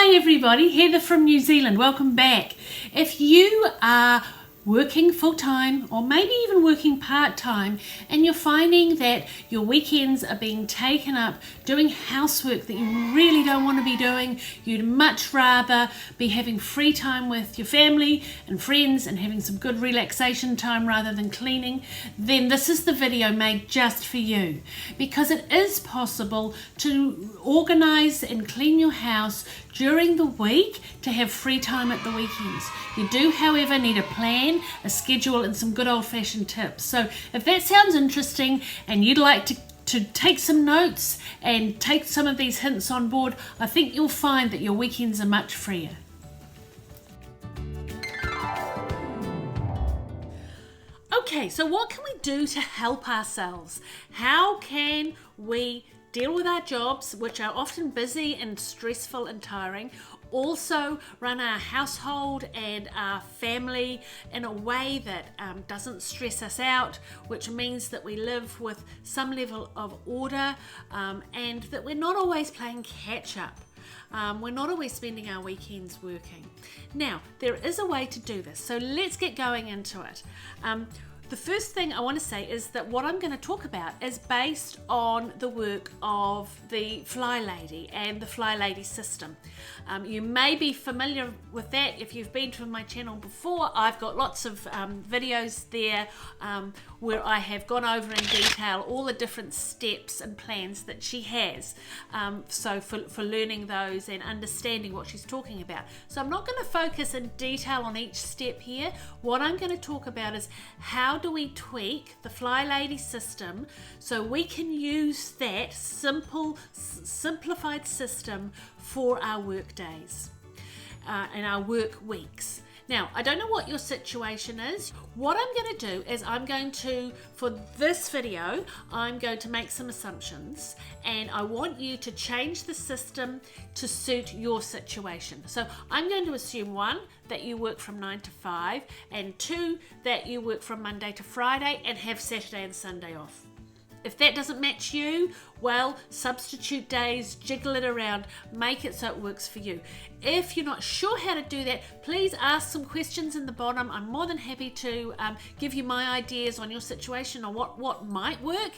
Hi everybody, Heather from New Zealand. Welcome back. If you are working full-time or maybe even working part-time and you're finding that your weekends are being taken up doing housework that you really don't want to be doing, you'd much rather be having free time with your family and friends and having some good relaxation time rather than cleaning, then this is the video made just for you, because it is possible to organize and clean your house during the week to have free time at the weekends. You do, however, need a plan, a schedule, and some good old-fashioned tips. So if that sounds interesting and you'd like to take some notes and take some of these hints on board, I think you'll find that your weekends are much freer. Okay, so what can we do to help ourselves? How can we deal with our jobs, which are often busy and stressful and tiring, also run our household and our family in a way that doesn't stress us out, which means that we live with some level of order and that we're not always playing catch up. We're not always spending our weekends working. Now, there is a way to do this, so let's get going into it. The first thing I want to say is that what I'm going to talk about is based on the work of the Flylady and the Flylady System. You may be familiar with that if you've been to my channel before. I've got lots of videos there where I have gone over in detail all the different steps and plans that she has, so for learning those and understanding what she's talking about. So I'm not going to focus in detail on each step here. What I'm going to talk about is how do we tweak the Flylady system so we can use that simplified system for our work days and our work weeks. Now, I don't know what your situation is. What I'm going to do is for this video, I'm going to make some assumptions, and I want you to change the system to suit your situation. So I'm going to assume 1, that you work from 9 to 5, and 2, that you work from Monday to Friday and have Saturday and Sunday off. If that doesn't match you, well, substitute days, jiggle it around, make it so it works for you. If you're not sure how to do that, please ask some questions in the bottom. I'm more than happy to give you my ideas on your situation or what might work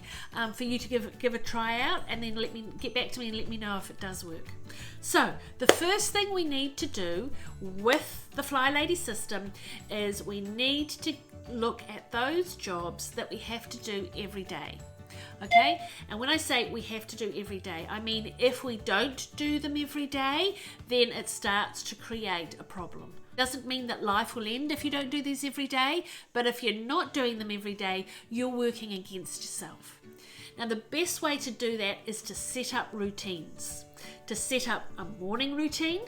for you to give a try out, and then get back to me and let me know if it does work. So the first thing we need to do with the Flylady system is we need to look at those jobs that we have to do every day. Okay, and when I say we have to do every day, I mean if we don't do them every day, then it starts to create a problem. Doesn't mean that life will end if you don't do these every day, but if you're not doing them every day, you're working against yourself. Now, the best way to do that is to set up routines. To set up a morning routine,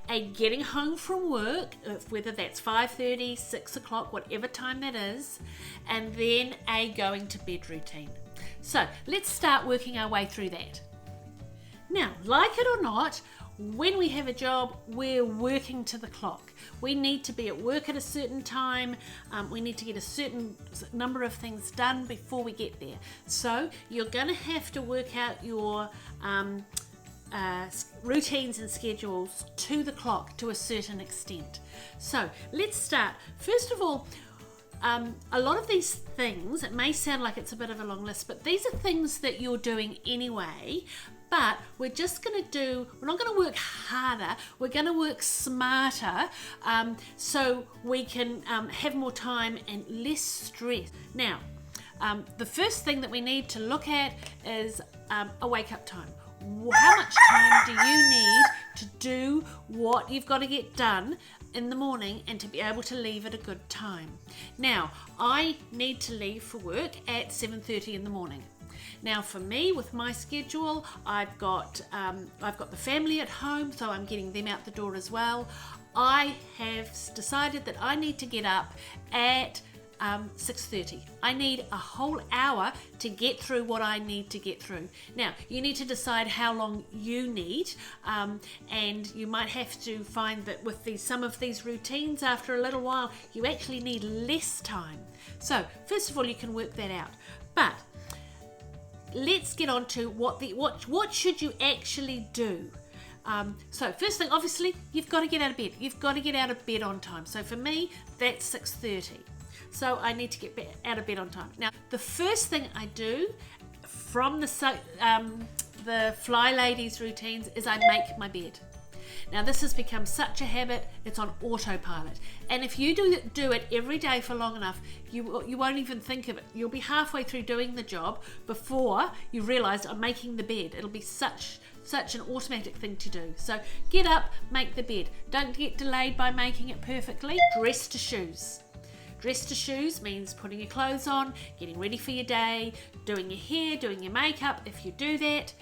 a getting home from work, whether that's 5:30, 6 o'clock, whatever time that is, and then a going to bed routine. So let's start working our way through that. Now, like it or not, when we have a job, we're working to the clock. We need to be at work at a certain time. We need to get a certain number of things done before we get there. So you're going to have to work out your routines and schedules to the clock to a certain extent. So let's start. First of all, a lot of these things, it may sound like it's a bit of a long list, but these are things that you're doing anyway, but we're not going to work harder, we're going to work smarter, so we can have more time and less stress. Now, the first thing that we need to look at is a wake-up time. How much time do you need to do what you've got to get done in the morning and to be able to leave at a good time? Now, I need to leave for work at 7:30 in the morning. Now, for me, with my schedule, I've got the family at home, so I'm getting them out the door as well. I have decided that I need to get up at 6:30. I need a whole hour to get through what I need to get through. Now, you need to decide how long you need, and you might have to find that with some of these routines, after a little while, you actually need less time. So, first of all, you can work that out. But let's get on to what should you actually do. So first thing, obviously, you've got to get out of bed. You've got to get out of bed on time. So for me, that's 6:30. So I need to get out of bed on time. Now, the first thing I do from the Flyladies routines is I make my bed. Now this has become such a habit, it's on autopilot. And if you do it every day for long enough, you won't even think of it. You'll be halfway through doing the job before you realise I'm making the bed. It'll be such an automatic thing to do. So get up, make the bed. Don't get delayed by making it perfectly. Dress to shoes. Dress to shoes means putting your clothes on, getting ready for your day, doing your hair, doing your makeup if you do that.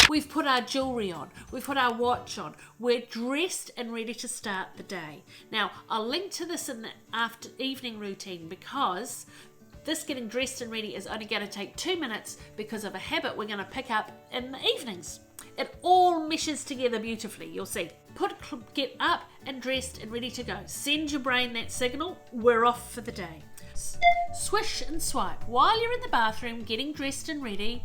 We've put our jewellery on, we've put our watch on, we're dressed and ready to start the day. Now, I'll link to this in the evening routine because this getting dressed and ready is only going to take 2 minutes because of a habit we're going to pick up in the evenings. It all meshes together beautifully, you'll see. Get up and dressed and ready to go. Send your brain that signal, we're off for the day. Swish and swipe. While you're in the bathroom getting dressed and ready,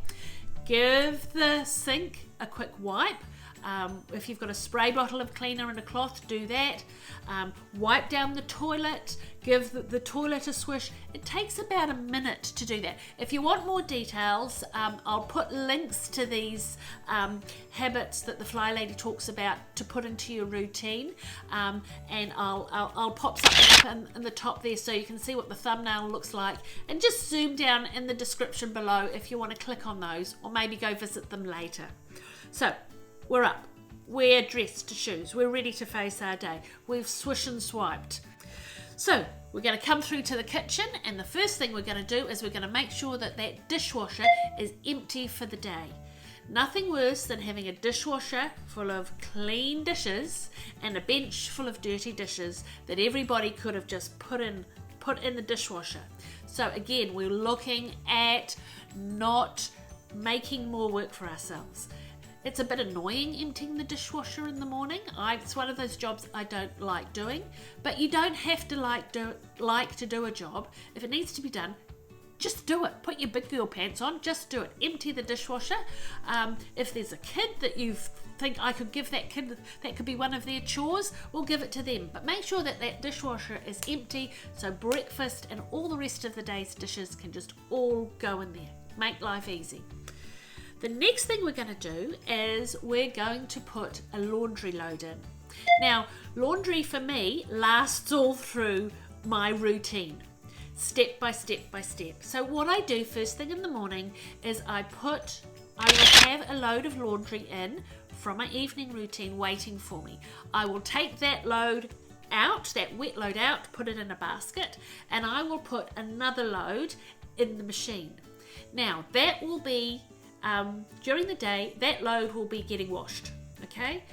give the sink a quick wipe. If you've got a spray bottle of cleaner and a cloth, do that. Wipe down the toilet, give the toilet a swish. It takes about a minute to do that. If you want more details, I'll put links to these habits that the Flylady talks about to put into your routine, and I'll pop something up in the top there so you can see what the thumbnail looks like, and just zoom down in the description below if you want to click on those or maybe go visit them later. So we're up, we're dressed to shoes, we're ready to face our day, we've swish and swiped. So we're going to come through to the kitchen, and the first thing we're going to do is we're going to make sure that that dishwasher is empty for the day. Nothing worse than having a dishwasher full of clean dishes and a bench full of dirty dishes that everybody could have just put in the dishwasher. So again, we're looking at not making more work for ourselves. It's a bit annoying emptying the dishwasher in the morning. It's one of those jobs I don't like doing, but you don't have to like to do a job. If it needs to be done, just do it. Put your big girl pants on, just do it. Empty the dishwasher. If there's a kid that you think I could give that kid, that could be one of their chores, we'll give it to them. But make sure that that dishwasher is empty so breakfast and all the rest of the day's dishes can just all go in there. Make life easy. The next thing we're going to do is we're going to put a laundry load in. Now, laundry for me lasts all through my routine, step by step by step. So what I do first thing in the morning is I will have a load of laundry in from my evening routine waiting for me. I will take that load out, that wet load out, put it in a basket, and I will put another load in the machine. Now, that will be during the day, that load will be getting washed, okay?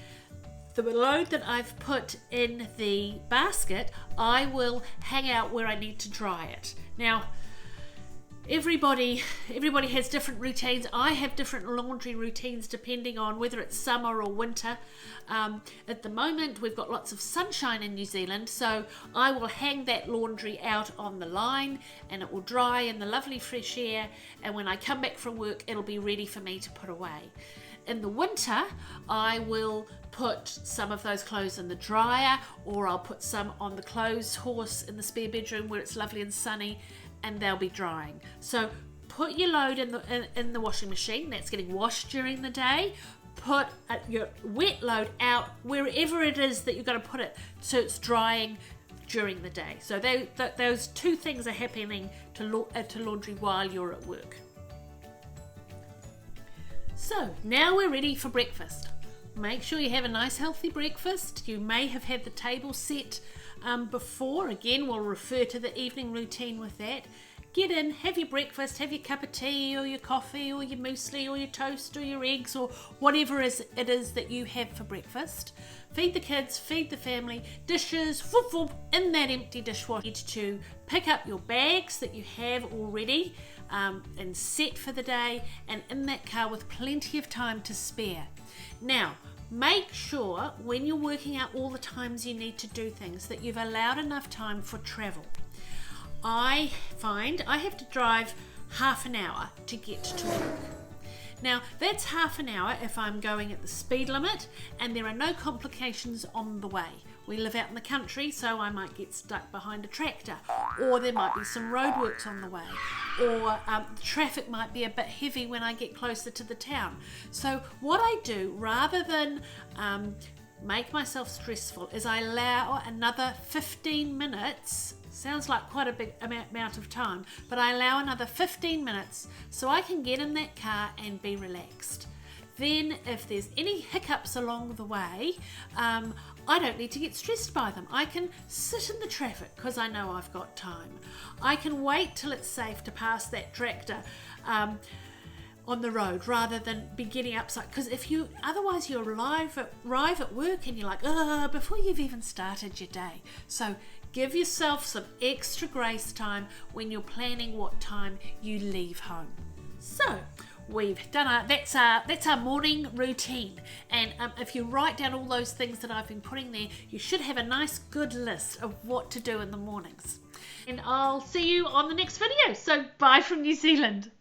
The load that I've put in the basket, I will hang out where I need to dry it. Now, everybody has different routines. I have different laundry routines depending on whether it's summer or winter. At the moment, we've got lots of sunshine in New Zealand, so I will hang that laundry out on the line and it will dry in the lovely fresh air, and when I come back from work, it'll be ready for me to put away. In the winter, I will put some of those clothes in the dryer, or I'll put some on the clothes horse in the spare bedroom where it's lovely and sunny, and they'll be drying. So put your load in the washing machine that's getting washed during the day. Put your wet load out wherever it is that you're going to put it so it's drying during the day. So those two things are happening to laundry while you're at work. So now we're ready for breakfast. Make sure you have a nice healthy breakfast. You may have had the table set before. Again, we'll refer to the evening routine with that. Get in, have your breakfast, have your cup of tea or your coffee or your muesli or your toast or your eggs or whatever it is that you have for breakfast. Feed the kids, feed the family, dishes, whoop, whoop, in that empty dishwasher. You need to pick up your bags that you have already and set for the day, and in that car with plenty of time to spare. Now, make sure when you're working out all the times you need to do things that you've allowed enough time for travel. I find I have to drive half an hour to get to work. Now that's half an hour if I'm going at the speed limit and there are no complications on the way. We live out in the country, so I might get stuck behind a tractor, or there might be some roadworks on the way, or the traffic might be a bit heavy when I get closer to the town. So what I do, rather than make myself stressful, is I allow another 15 minutes. Sounds like quite a big amount of time, but I allow another 15 minutes so I can get in that car and be relaxed. Then if there's any hiccups along the way, I don't need to get stressed by them. I can sit in the traffic because I know I've got time. I can wait till it's safe to pass that tractor on the road rather than be getting upset, because otherwise you arrive at work and you're like, before you've even started your day. So give yourself some extra grace time when you're planning what time you leave home. So we've done that's our morning routine, and if you write down all those things that I've been putting there, you should have a nice good list of what to do in the mornings. And I'll see you on the next video. So bye from New Zealand.